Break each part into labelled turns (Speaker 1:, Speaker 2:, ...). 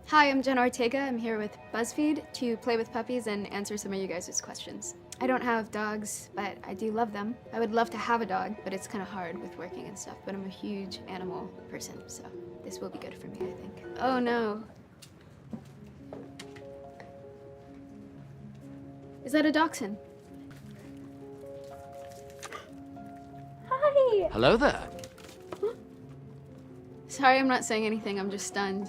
Speaker 1: Hi, I'm Jenna Ortega. I'm here with BuzzFeed to play with puppies and answer some of you guys' questions. I don't have dogs, but I do love them. I would love to have a dog, but it's kind of hard with working and stuff, but I'm a huge animal person, so this will be good for me, I think. Oh no. Is that a dachshund? Hi!
Speaker 2: Hello there.
Speaker 1: Sorry, I'm not saying anything, I'm just stunned.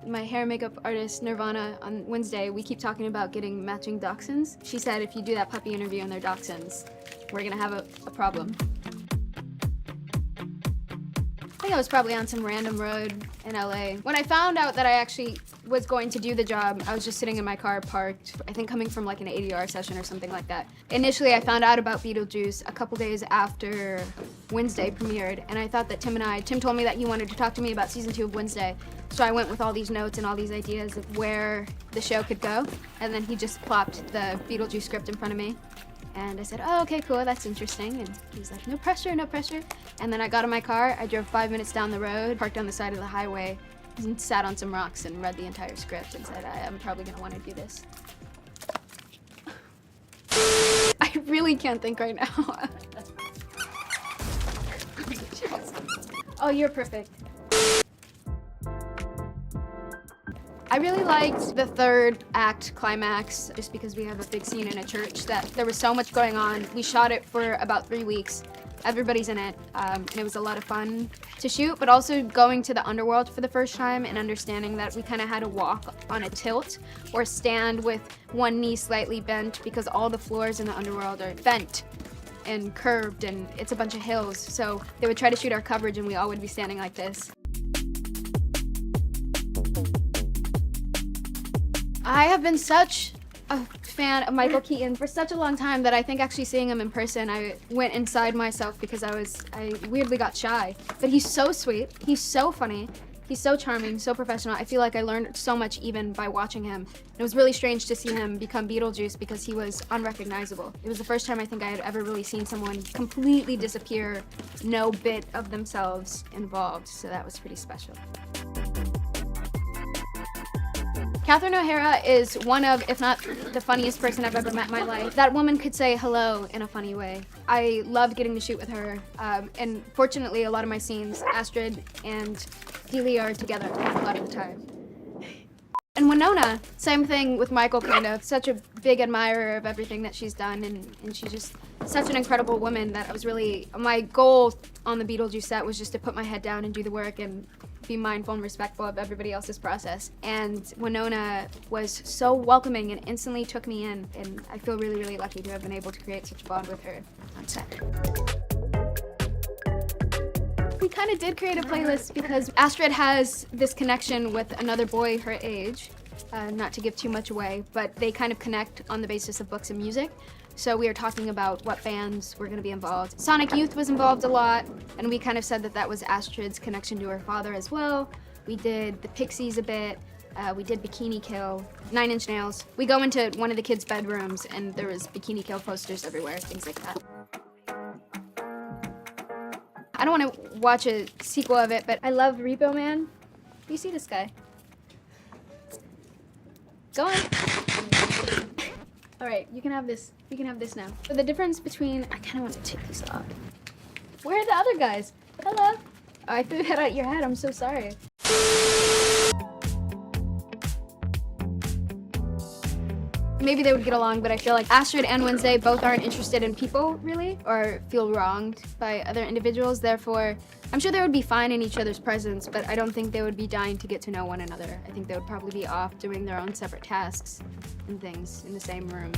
Speaker 1: My hair and makeup artist, Nirvana, on Wednesday, we keep talking about getting matching dachshunds. She said if you do that puppy interview and they're dachshunds, we're gonna have a problem. I think I was probably on some random road in LA. When I found out that I actually was going to do the job, I was just sitting in my car parked, I think coming from like an ADR session or something like that. Initially, I found out about Beetlejuice a couple days after Wednesday premiered, and I thought that Tim told me that he wanted to talk to me about season 2 of Wednesday. So I went with all these notes and all these ideas of where the show could go, and then he just plopped the Beetlejuice script in front of me. And I said, oh, okay, cool, that's interesting. And he's like, no pressure, no pressure. And then I got in my car, I drove 5 minutes down the road, parked on the side of the highway, and sat on some rocks and read the entire script and said, I'm probably gonna wanna do this. I really can't think right now. Oh, you're perfect. I really liked the third act climax just because we have a big scene in a church that there was so much going on. We shot it for about 3 weeks. Everybody's in it, and it was a lot of fun to shoot, but also going to the underworld for the first time and understanding that we kind of had to walk on a tilt or stand with one knee slightly bent because all the floors in the underworld are bent and curved, and it's a bunch of hills. So they would try to shoot our coverage and we all would be standing like this. I have been such a fan of Michael Keaton for such a long time that I think actually seeing him in person, I went inside myself because I weirdly got shy. But he's so sweet, he's so funny, he's so charming, so professional. I feel like I learned so much even by watching him. It was really strange to see him become Beetlejuice because he was unrecognizable. It was the first time I think I had ever really seen someone completely disappear, no bit of themselves involved, so that was pretty special. Catherine O'Hara is one of, if not the funniest person I've ever met in my life. That woman could say hello in a funny way. I loved getting to shoot with her, and fortunately a lot of my scenes, Astrid and Delia are together a lot of the time. And Winona, same thing with Michael kind of, such a big admirer of everything that she's done, and she's just such an incredible woman that I was really, my goal on the Beetlejuice set was just to put my head down and do the work and be mindful and respectful of everybody else's process. And Winona was so welcoming and instantly took me in, and I feel really, really lucky to have been able to create such a bond with her on set. We kind of did create a playlist because Astrid has this connection with another boy her age, not to give too much away, but they kind of connect on the basis of books and music. So we were talking about what bands were going to be involved. Sonic Youth was involved a lot, and we kind of said that that was Astrid's connection to her father as well. We did the Pixies a bit. We did Bikini Kill, 9 Inch Nails. We go into one of the kids' bedrooms, and there was Bikini Kill posters everywhere, things like that. I don't want to watch a sequel of it, but I love Repo Man. You see this guy? Go on. All right, you can have this. You can have this now. So the difference between, I kind of want to take this off. Where are the other guys? Hello. Oh, I threw that at your head. I'm so sorry. Maybe they would get along, but I feel like Astrid and Wednesday both aren't interested in people, really, or feel wronged by other individuals. Therefore, I'm sure they would be fine in each other's presence, but I don't think they would be dying to get to know one another. I think they would probably be off doing their own separate tasks and things in the same room.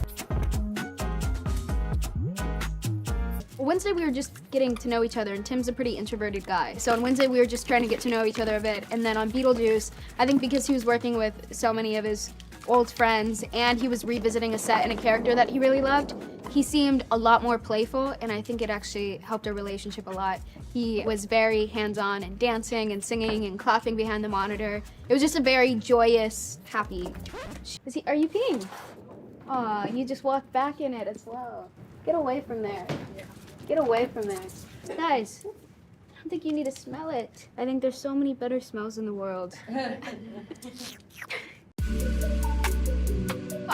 Speaker 1: Wednesday we were just getting to know each other, and Tim's a pretty introverted guy. So on Wednesday we were just trying to get to know each other a bit, and then on Beetlejuice, I think because he was working with so many of his old friends and he was revisiting a set and a character that he really loved, he seemed a lot more playful, and I think it actually helped our relationship a lot. He was very hands-on and dancing and singing and clapping behind the monitor. It was just a very joyous, happy. Are you peeing? Aw, you just walked back in it as well. Get away from there. Get away from there. Guys, I don't think you need to smell it. I think there's so many better smells in the world.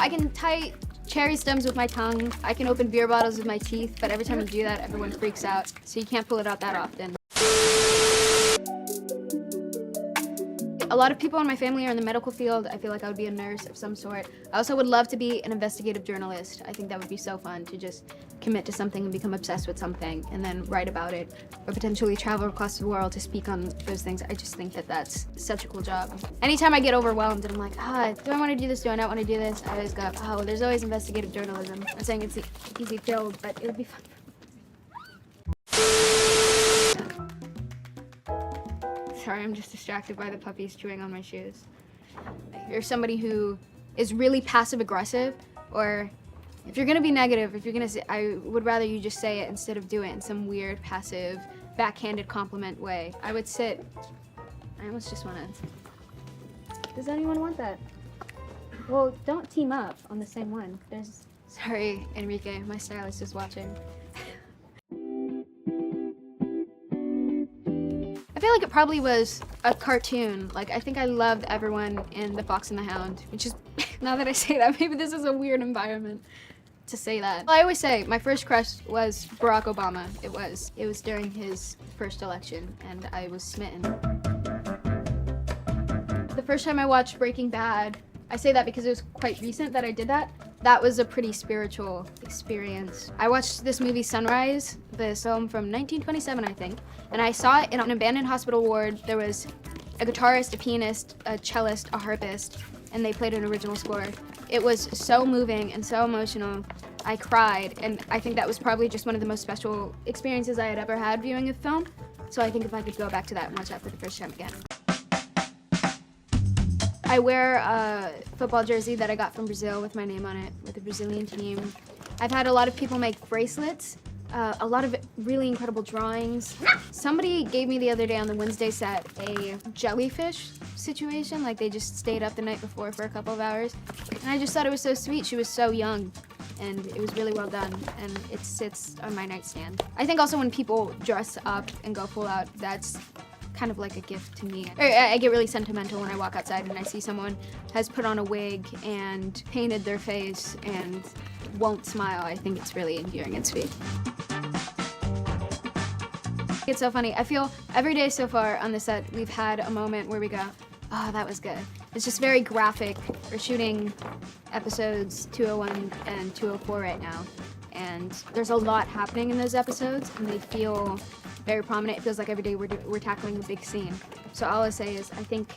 Speaker 1: I can tie cherry stems with my tongue. I can open beer bottles with my teeth, but every time you do that, everyone freaks out. So you can't pull it out that often. A lot of people in my family are in the medical field. I feel like I would be a nurse of some sort. I also would love to be an investigative journalist. I think that would be so fun to just commit to something and become obsessed with something and then write about it, or potentially travel across the world to speak on those things. I just think that that's such a cool job. Anytime I get overwhelmed and I'm like, do I want to do this? Do I not want to do this? I always go, there's always investigative journalism. I'm saying it's the easy field, but it would be fun. Sorry, I'm just distracted by the puppies chewing on my shoes. If you're somebody who is really passive-aggressive, or if you're gonna be negative, if you're gonna say, I would rather you just say it instead of do it in some weird, passive, backhanded compliment way. I would sit, I almost just wanna, does anyone want that? Well, don't team up on the same one. Sorry, Enrique, my stylist is watching. I feel like it probably was a cartoon. Like, I think I loved everyone in The Fox and the Hound, which is, now that I say that, maybe this is a weird environment to say that. Well, I always say my first crush was Barack Obama. It was during his first election, and I was smitten. The first time I watched Breaking Bad, I say that because it was quite recent that I did that. That was a pretty spiritual experience. I watched this movie Sunrise, this film from 1927, I think, and I saw it in an abandoned hospital ward. There was a guitarist, a pianist, a cellist, a harpist, and they played an original score. It was so moving and so emotional. I cried, and I think that was probably just one of the most special experiences I had ever had viewing a film. So I think if I could go back to that and watch that for the first time again. I wear a football jersey that I got from Brazil with my name on it, with the Brazilian team. I've had a lot of people make bracelets, a lot of really incredible drawings. Somebody gave me the other day on the Wednesday set a jellyfish situation, like they just stayed up the night before for a couple of hours. And I just thought it was so sweet. She was so young, and it was really well done, and it sits on my nightstand. I think also when people dress up and go full out, that's kind of like a gift to me. I get really sentimental when I walk outside and I see someone has put on a wig and painted their face and won't smile. I think it's really endearing and sweet. It's so funny. I feel every day so far on the set, we've had a moment where we go, oh, that was good. It's just very graphic. We're shooting episodes 201 and 204 right now. And there's a lot happening in those episodes, and they feel very prominent. It feels like every day we're tackling a big scene. So all I say is I think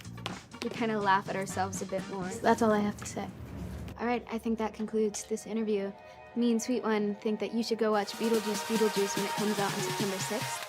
Speaker 1: we kind of laugh at ourselves a bit more. That's all I have to say. All right, I think that concludes this interview. Me and Sweet One think that you should go watch Beetlejuice when it comes out on September 6th.